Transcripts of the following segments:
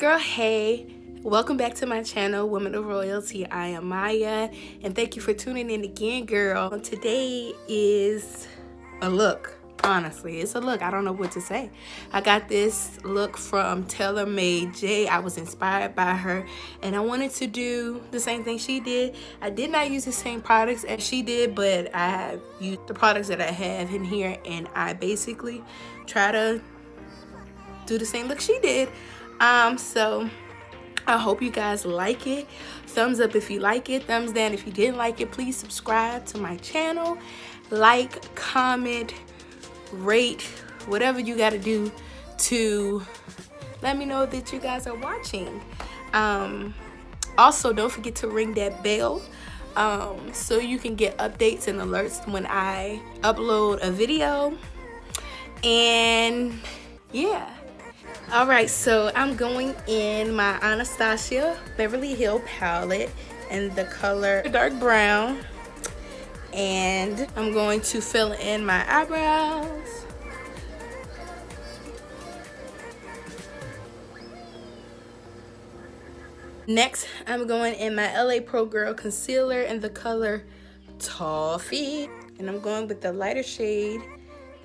girl, hey, welcome back to my channel, Women of Royalty. I am Maya, and thank you for tuning in again, girl. Today is a look. Honestly, it's a look. I don't know what to say. I got this look from Tailormadejane. I was inspired by her, and I wanted to do the same thing she did. I did not use the same products as she did, but I used the products that I have in here, and I basically try to do the same look she did. So I hope you guys like it. Thumbs up if you like it, thumbs down if you didn't like it. Please subscribe to my channel, like, comment, rate, whatever you got to do to let me know that you guys are watching. Also, don't forget to ring that bell so you can get updates and alerts when I upload a video. And yeah. All right, so I'm going in my Anastasia Beverly Hill palette in the color dark brown, and I'm going to fill in my eyebrows. Next, I'm going in my LA Pro Girl concealer in the color Toffee, and I'm going with the lighter shade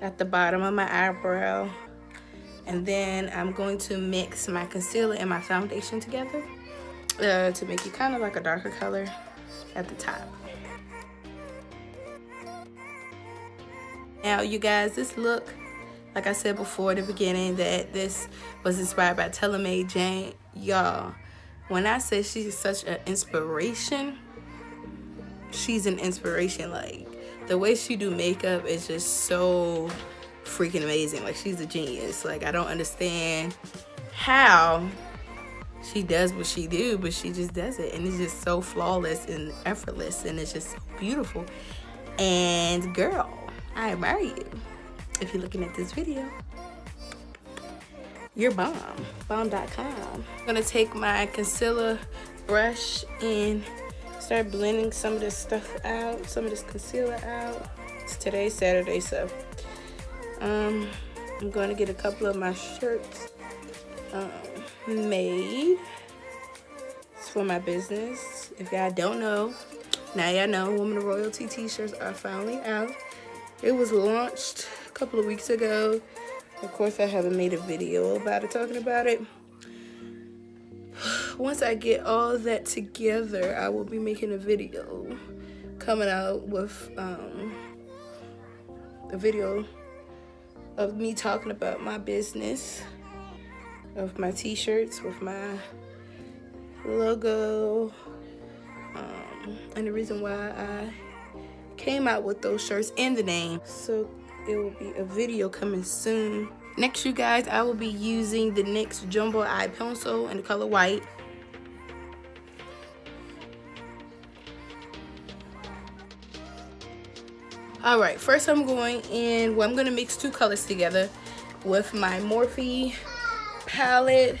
at the bottom of my eyebrow. And then I'm going to mix my concealer and my foundation together to make it kind of like a darker color at the top. Now, you guys, this look, like I said before at the beginning, that this was inspired by Tailormadejane. Y'all, when I say she's such an inspiration, she's an inspiration. Like, the way she do makeup is just so freaking amazing. Like, she's a genius. Like, I don't understand how she does what she do, but she just does it, and it's just so flawless and effortless, and it's just so beautiful. And girl, I admire you. If you're looking at this video, you're bomb.com. I'm gonna take my concealer brush and start blending some of this stuff out, some of this concealer out. It's today's Saturday, so I'm going to get a couple of my shirts made. It's for my business. If y'all don't know, now y'all know. Women of Royalty t-shirts are finally out. It was launched a couple of weeks ago. Of course, I haven't made a video about it, talking about it. Once I get all that together, I will be making a video coming out with a video of me talking about my business, of my t-shirts with my logo, and the reason why I came out with those shirts and the name. So it will be a video coming soon. Next, you guys, I will be using the NYX Jumbo Eye Pencil in the color white. All right, first I'm going in, well, I'm gonna mix two colors together with my Morphe palette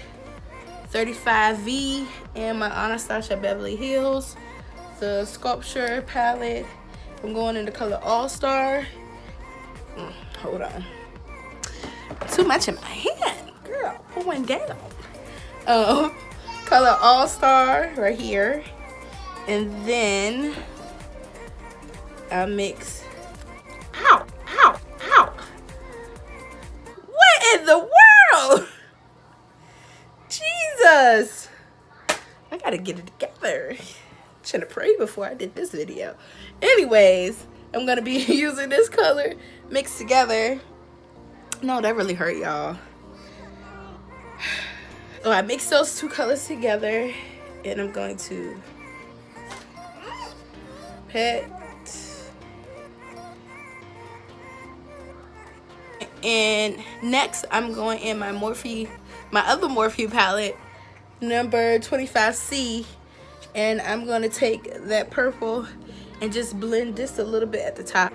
35V and my Anastasia Beverly Hills, the Sculpture palette. I'm going in the color All Star. Hold on. Too much in my hand, girl. Put one down. Color All Star right here. And then I mix. Ow, ow, ow. What in the world? Jesus. I gotta get it together. Should have prayed before I did this video. Anyways, I'm gonna be using this color mixed together. No, that really hurt, y'all. So I mixed those two colors together, and I'm going to pat. And next, I'm going in my other Morphe palette, number 25C, and I'm going to take that purple and just blend this a little bit at the top.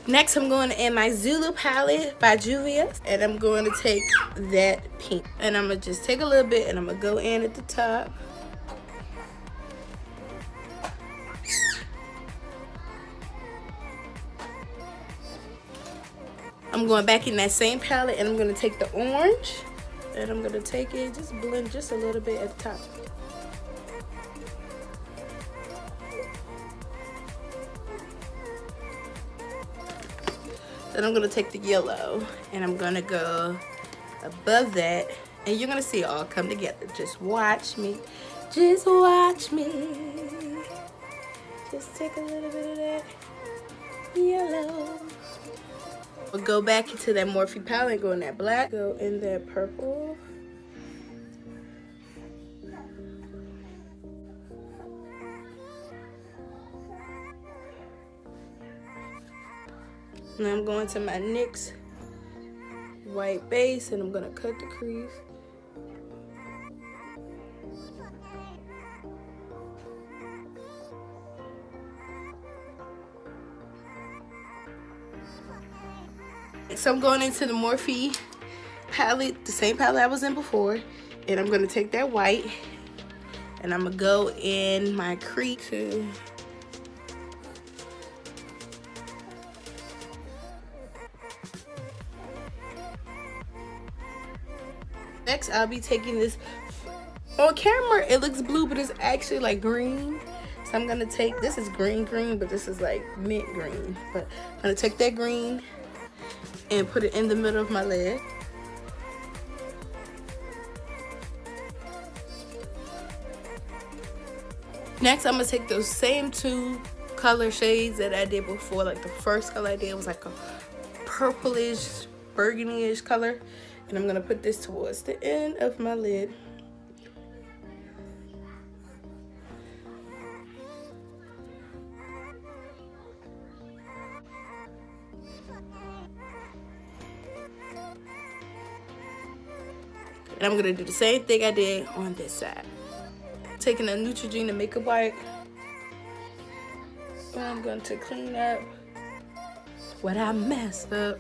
Next, I'm going in my Zulu palette by Juvia's, and I'm going to take that pink, and I'm going to just take a little bit, and I'm going to go in at the top. I'm going back in that same palette and I'm gonna take the orange and I'm gonna take it, just blend just a little bit at the top. Then I'm gonna take the yellow and I'm gonna go above that, and you're gonna see it all come together. Just watch me. Just watch me. Just take a little bit of that yellow. We'll go back into that Morphe palette, go in that black, go in that purple. Now I'm going to my NYX white base and I'm gonna cut the crease. So I'm going into the Morphe palette, the same palette I was in before, and I'm gonna take that white and I'm gonna go in my crease too. Next, I'll be taking this. On camera, it looks blue, but it's actually like green. So I'm gonna take, this is green, but this is like mint green. But I'm gonna take that green and put it in the middle of my lid. Next, I'm gonna take those same two color shades that I did before. Like the first color I did was like a purplish, burgundy-ish color. And I'm gonna put this towards the end of my lid. And I'm gonna do the same thing I did on this side. Taking a Neutrogena makeup wipe. And I'm going to clean up what I messed up.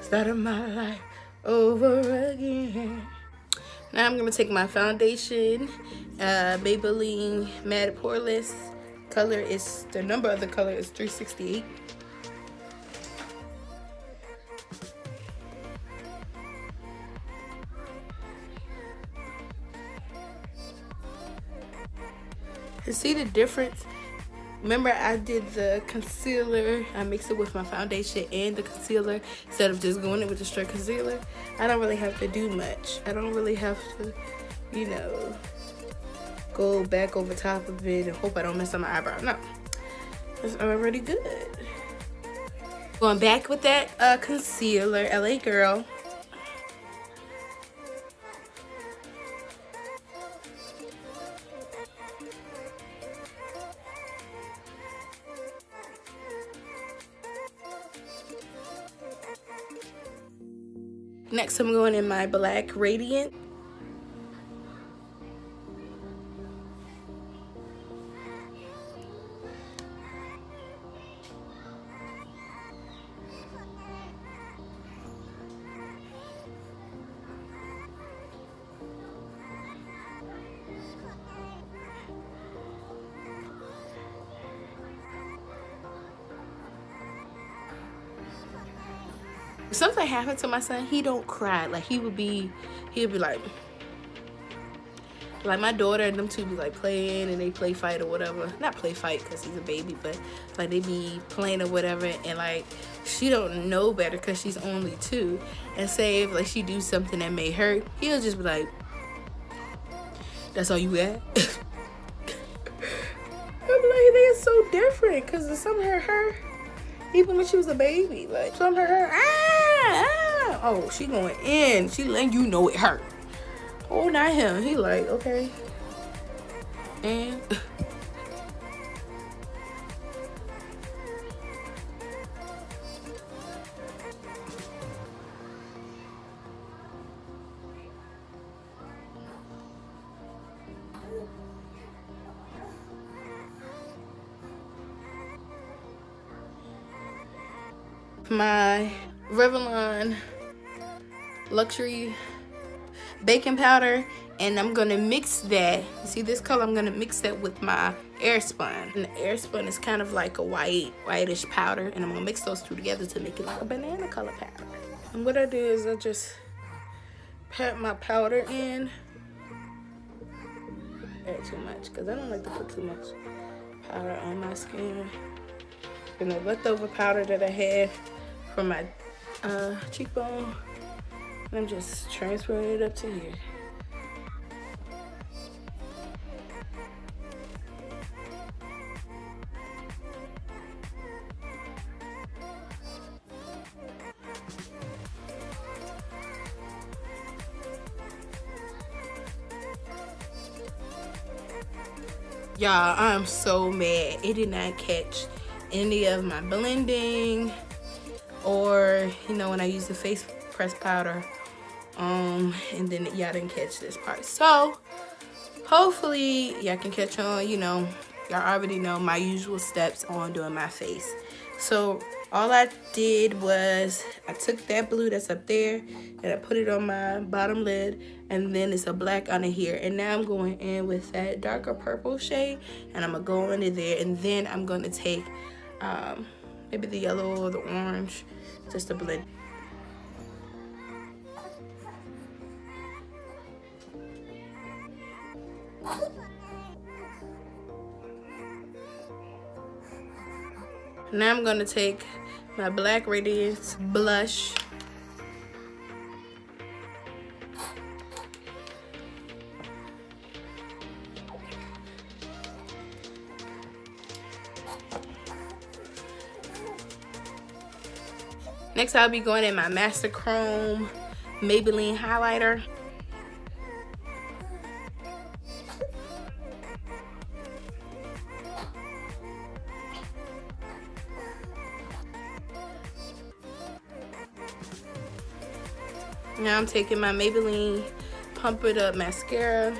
Started my life over again. Now I'm gonna take my foundation, Maybelline Matte Poreless. Color is, the number of the color is 368. To see the difference, remember I did the concealer, I mixed it with my foundation and the concealer instead of just going in with the straight concealer. I don't really have to do much. I don't really have to, you know, go back over top of it and hope I don't mess up my eyebrow. No, it's already good. Going back with that concealer, LA Girl. Next, I'm going in my black Radiant. Something happened to my son, he don't cry. Like he'd be like my daughter and them two be like playing and they play fight or whatever. Not play fight because he's a baby, but like they be playing or whatever, and like she don't know better because she's only 2. And say if like she do something that may hurt, he'll just be like, "That's all you got?" I'm like, they're so different because some hurt her even when she was a baby. Like some hurt her. Oh, she going in. She letting you know it hurt. Oh, not him. He like, okay. And my Revlon Luxury baking powder, and I'm gonna mix that. You see this color? I'm gonna mix that with my Airspun, and the Airspun is kind of like a whitish powder, and I'm gonna mix those two together to make it like a banana color powder. And what I do is I just pat my powder in. Add too much because I don't like to put too much powder on my skin. And the leftover powder that I had from my cheekbone, and I'm just transferring it up to here. Y'all, I'm so mad. It did not catch any of my blending, or you know, when I use the face press powder, and then y'all didn't catch this part. So hopefully y'all can catch on. You know, y'all already know my usual steps on doing my face. So all I did was I took that blue that's up there and I put it on my bottom lid, and then it's a black under here, and now I'm going in with that darker purple shade, and I'm gonna go into there, and then I'm gonna take maybe the yellow or the orange just to blend. Now I'm gonna take my Black Radiance blush. Next, I'll be going in my Master Chrome Maybelline highlighter. Now I'm taking my Maybelline Pump It Up mascara.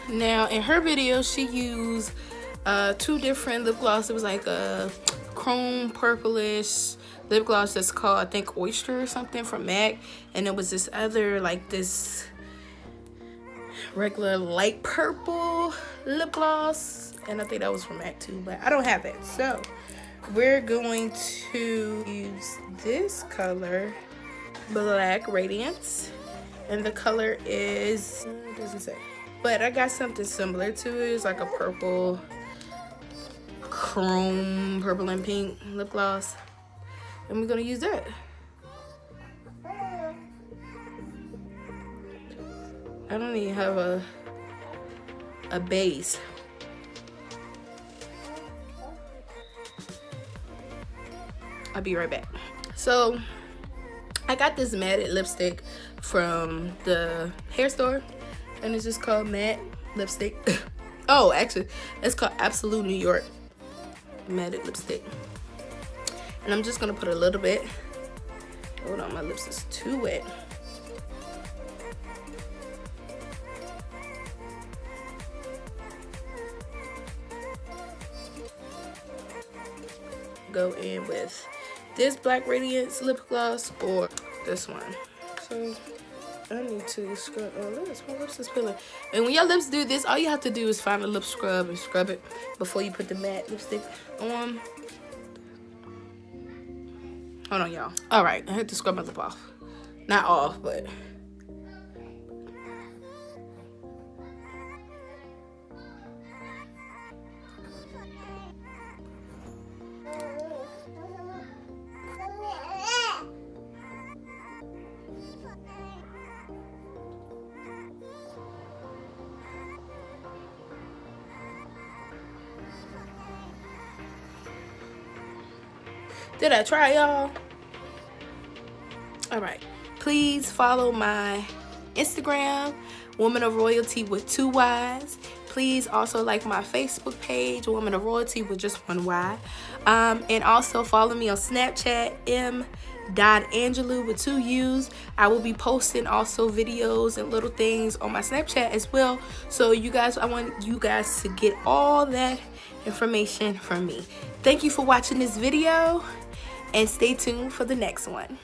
Now in her video, she used two different lip gloss. It was like a chrome purplish lip gloss that's called, I think, Oyster or something from MAC. And it was this other, like this regular light purple lip gloss. And I think that was from MAC too, but I don't have that. So we're going to use this color, Black Radiance, and the color is, it doesn't say, but I got something similar to it. It's like a purple, chrome, purple and pink lip gloss, and we're gonna use that. I don't even have a base. I'll be right back. So I got this matted lipstick from the hair store, and it's just called matte lipstick. Oh, actually, it's called Absolute New York matted lipstick. And I'm just gonna put a little bit. Hold on, my lips is too wet. Go in with this Black Radiance lip gloss or this one. So I need to scrub. Oh, look, my lips is peeling. And when your lips do this, all you have to do is find a lip scrub and scrub it before you put the matte lipstick on. Hold on, y'all. All right, I had to scrub my lip off. Not off, but. Did I try, y'all? All right. Please follow my Instagram, Woman of Royalty with 2 Y's. Please also like my Facebook page, Woman of Royalty with just 1 Y. And also follow me on Snapchat, m.angelou with 2 U's. I will be posting also videos and little things on my Snapchat as well. So you guys, I want you guys to get all that information from me. Thank you for watching this video, and stay tuned for the next one.